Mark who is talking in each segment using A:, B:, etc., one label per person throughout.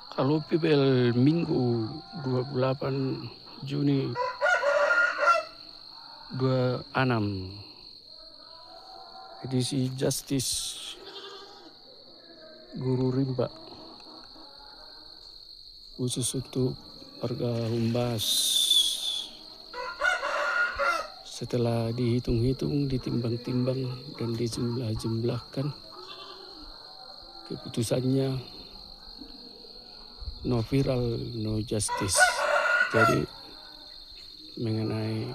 A: Kalau PBL Minggu 28 Juni 26 edisi Justice Guru Rimba khusus untuk warga Humbas. Setelah dihitung-hitung, ditimbang-timbang dan dijumlah-jumlahkan, keputusannya no viral, no justice. Jadi mengenai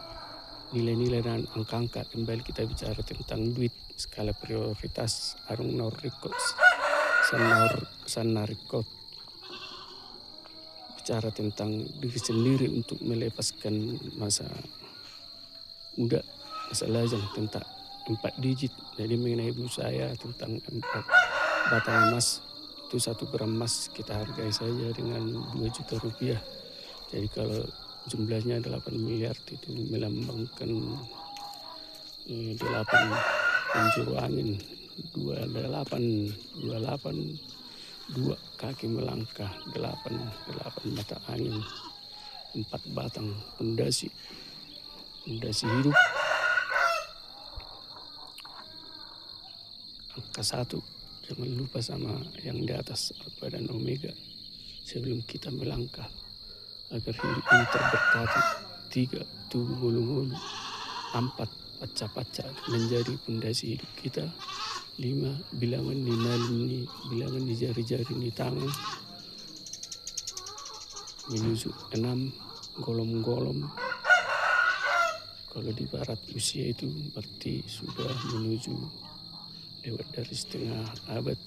A: nilai-nilai dan angka-angka, kembali kita bicara tentang duit, skala prioritas, arung norikot, sanarikot, bicara tentang diri sendiri untuk melepaskan masa muda, masa lajang tentang 4 digit. Jadi mengenai ibu saya tentang 4 batang emas, itu 1 gram emas kita hargai saja dengan 2 juta rupiah. Jadi kalau jumlahnya 8 miliar itu melambangkan 8 penjuru angin, 28, 2 kaki melangkah, 8 mata angin, 4 batang pondasi hidup. Angka 1, jangan lupa sama yang di atas, Alfa dan Omega, sebelum kita melangkah agar hidup ini terberkati. 3, tubuh mulu-mulu. 4, paca-paca menjadi pondasi hidup kita. 5, bilangan di nalin, bilangan di jari-jari di tangan. Menuju 6, golom-golom. Kalau di barat usia itu berarti sudah menuju lewat dari setengah abad.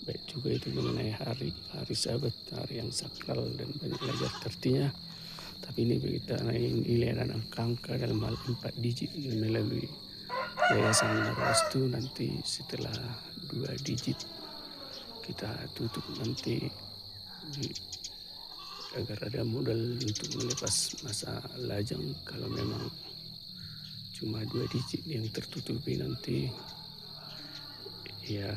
A: Baik juga itu mengenai hari sabat, hari yang sakral dan banyak lagi artinya. Tapi ini kita nilai dan angka dalam hal 4 digit melalui Yayasan Narwastu. Nanti setelah 2 digit kita tutup nanti agar ada modal untuk melepas masa lajang. Kalau memang cuma 2 digit yang tertutupi nanti ya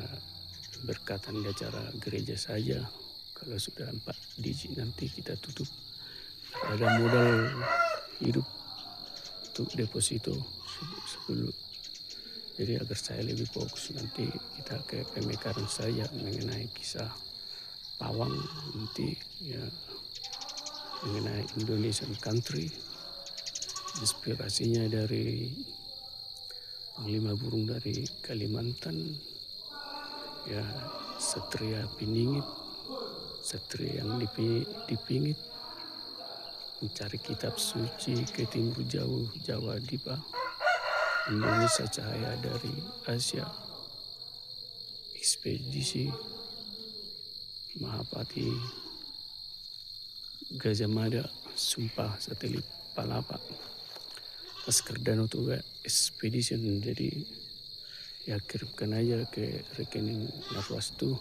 A: berkatan di acara gereja saja. Kalau sudah 4 digit nanti kita tutup. Ada modal hidup untuk deposito sebelum. Jadi agar saya lebih fokus nanti kita ke pemekaran saja mengenai kisah pawang nanti ya, mengenai Indonesian country, inspirasinya dari Panglima Burung dari Kalimantan, ya Satria Piningit, Satria yang dipingit, mencari kitab suci ke timur jauh, Jawa Dipa, Indonesia cahaya dari Asia, ekspedisi Mahapati, Gajah Mada, Sumpah Satelit Palapa, Laskar Danau Toba Expedition. Jadi ya kirimkan aja ke rekening Narwastu.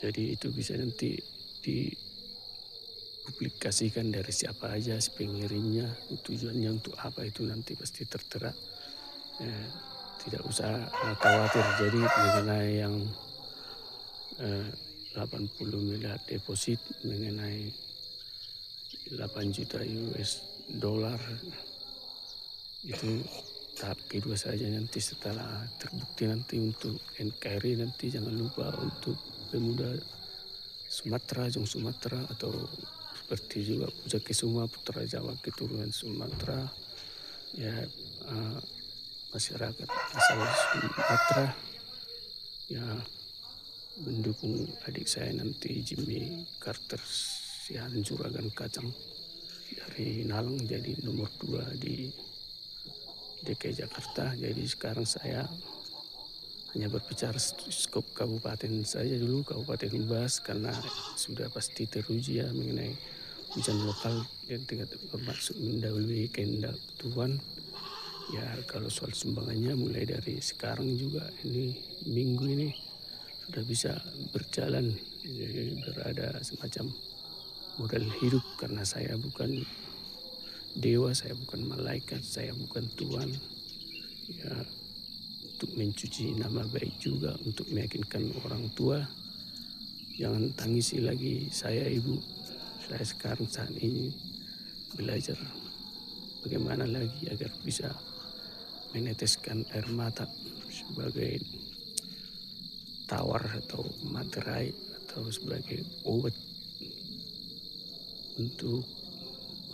A: Jadi itu bisa nanti dipublikasikan dari siapa aja pengirimnya, tujuannya untuk apa itu nanti pasti tertera. Tidak usah khawatir. Jadi mengenai yang 80 miliar deposit, mengenai 8 juta US dollar itu tahap kedua saja. Nanti setelah terbukti nanti untuk NKRI, nanti jangan lupa untuk pemuda Sumatera, Jong Sumatera, atau seperti juga Pujakesuma, Putra Jawa keturunan Sumatera, ya masyarakat asal Sumatera ya mendukung adik saya nanti Jimmy Carter Sian Juragan Kacang dari Nalang jadi nomor 2 di DKI Jakarta. Jadi sekarang saya hanya berbicara skop kabupaten saja dulu, Kabupaten Humbas, karena sudah pasti teruji ya mengenai hujan lokal yang tidak bermaksud mendahului kehendak Tuhan. Ya kalau soal sumbangannya mulai dari sekarang juga, ini minggu ini sudah bisa berjalan, jadi berada semacam modal hidup, karena saya bukan dewa, saya bukan malaikat, saya bukan Tuhan. Ya untuk mencuci nama baik juga, untuk meyakinkan orang tua Jangan tangisi lagi saya ibu. Saya sekarang saat ini belajar bagaimana lagi agar bisa meneteskan air mata sebagai tawar atau materai atau sebagai obat untuk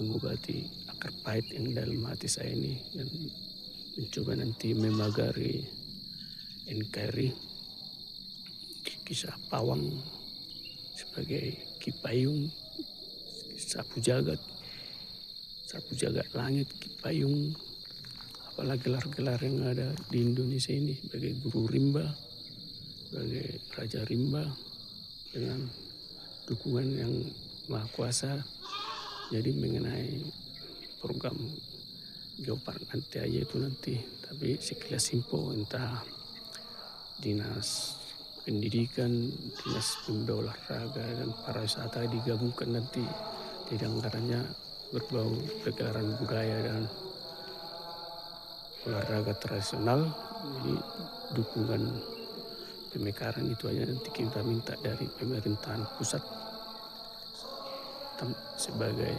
A: mengobati akar pahit yang dalam hati saya ini dan mencoba nanti memagari NKRI kisah pawang sebagai kipayung sapu jagat langit kipayung apalagi gelar-gelar yang ada di Indonesia ini sebagai guru rimba sebagai raja rimba dengan dukungan yang maha kuasa. Jadi mengenai program Geopark nanti aja itu nanti, tapi sekilas info entah dinas pendidikan, dinas pemuda olahraga dan pariwisata digabungkan nanti jadi anggarannya berbau pergelaran budaya dan olahraga tradisional. Jadi dukungan pemekaran itu aja nanti kita minta dari pemerintahan pusat sebagai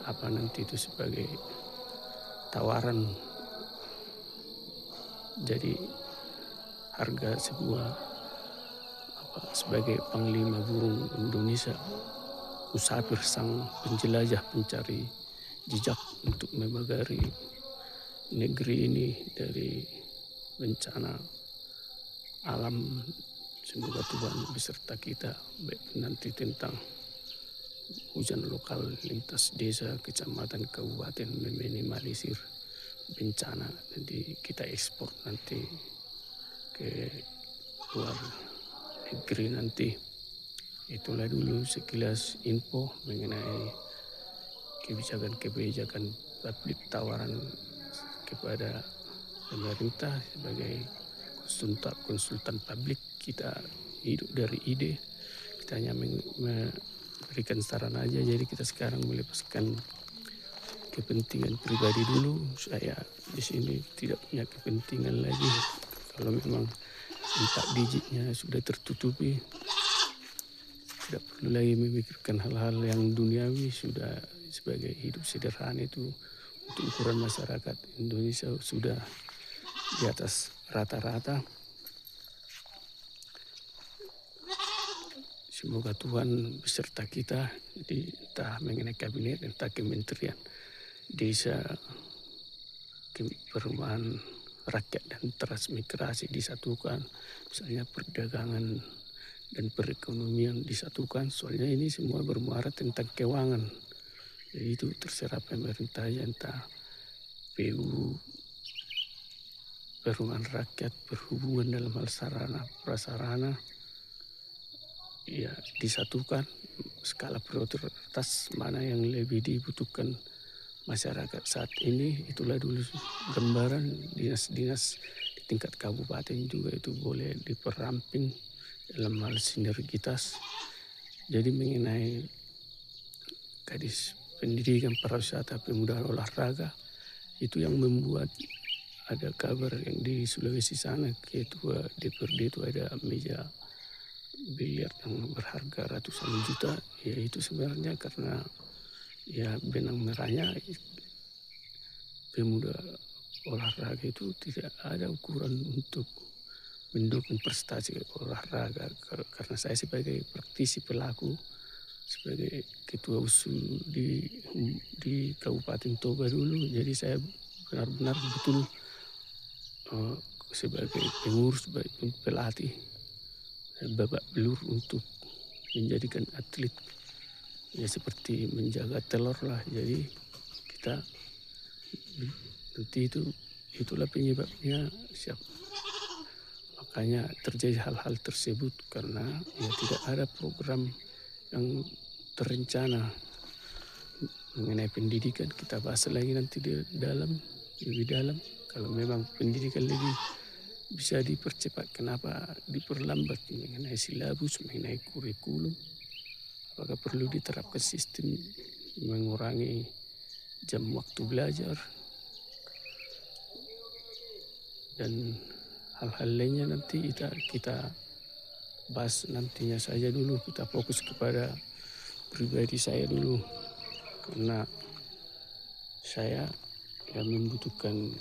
A: apa nanti itu sebagai tawaran. Jadi harga sebuah sebagai panglima burung Indonesia, Musafir sang penjelajah pencari jejak untuk memagari negeri ini dari bencana alam. Semoga Tuhan beserta kita baik nanti tentang hujan lokal lintas desa, kecamatan, kabupaten meminimalisir bencana. Jadi kita ekspor nanti ke luar negeri nanti. Itulah dulu sekilas info mengenai kebijakan-kebijakan publik tawaran kepada pemerintah sebagai konsultan publik. Kita hidup dari ide, kita hanya memberikan saran aja. Jadi kita sekarang melepaskan kepentingan pribadi dulu. Saya di sini tidak punya kepentingan lagi. Kalau memang empat digitnya sudah tertutupi, tidak perlu lagi memikirkan hal-hal yang duniawi. Sudah sebagai hidup sederhana itu untuk ukuran masyarakat Indonesia sudah di atas rata-rata. Semoga Tuhan beserta kita, jadi entah mengenai kabinet, entah kementerian desa, perumahan rakyat dan transmigrasi disatukan, misalnya perdagangan dan perekonomian disatukan. Soalnya ini semua bermuara tentang keuangan. Jadi itu terserah pemerintah ya, entah PU, perumahan rakyat, perhubungan dalam hal sarana prasarana, ya disatukan. Skala prioritas mana yang lebih dibutuhkan masyarakat saat ini, itulah dulu gambaran. Dinas-dinas di tingkat kabupaten juga itu boleh diperamping dalam hal sinergitas. Jadi mengenai Kadis Pendidikan, Pariwisata, Pemuda, Olahraga, itu yang membuat ada kabar yang di Sulawesi sana, ketua DPRD itu ada meja biliar yang berharga ratusan juta. Ya itu sebenarnya karena ya benang merahnya pemuda olahraga itu tidak ada ukuran untuk mendukung prestasi olahraga. Karena saya sebagai praktisi pelaku, sebagai ketua usul di Kabupaten Toba dulu, jadi saya benar-benar betul sebagai pengurus, sebagai pelatih, babak belur untuk menjadikan atlet ya seperti menjaga telur lah. Jadi kita nanti itulah penyebabnya siap. Makanya terjadi hal-hal tersebut karena ya tidak ada program yang terencana mengenai pendidikan. Kita bahas lagi nanti lebih dalam. Kalau memang pendidikan lebih bisa dipercepat, kenapa diperlambat mengenai silabus, mengenai kurikulum? Apakah perlu diterapkan sistem mengurangi jam waktu belajar dan hal-hal lainnya nanti kita bahas nantinya saja dulu. Kita fokus kepada pribadi saya dulu. Karena saya yang membutuhkan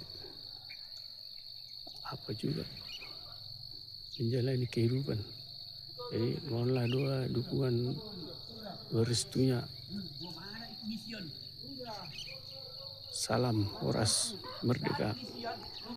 A: apa juga menjalani kehidupan. Jadi mohonlah doa, dukungan, restunya. Salam Horas Merdeka.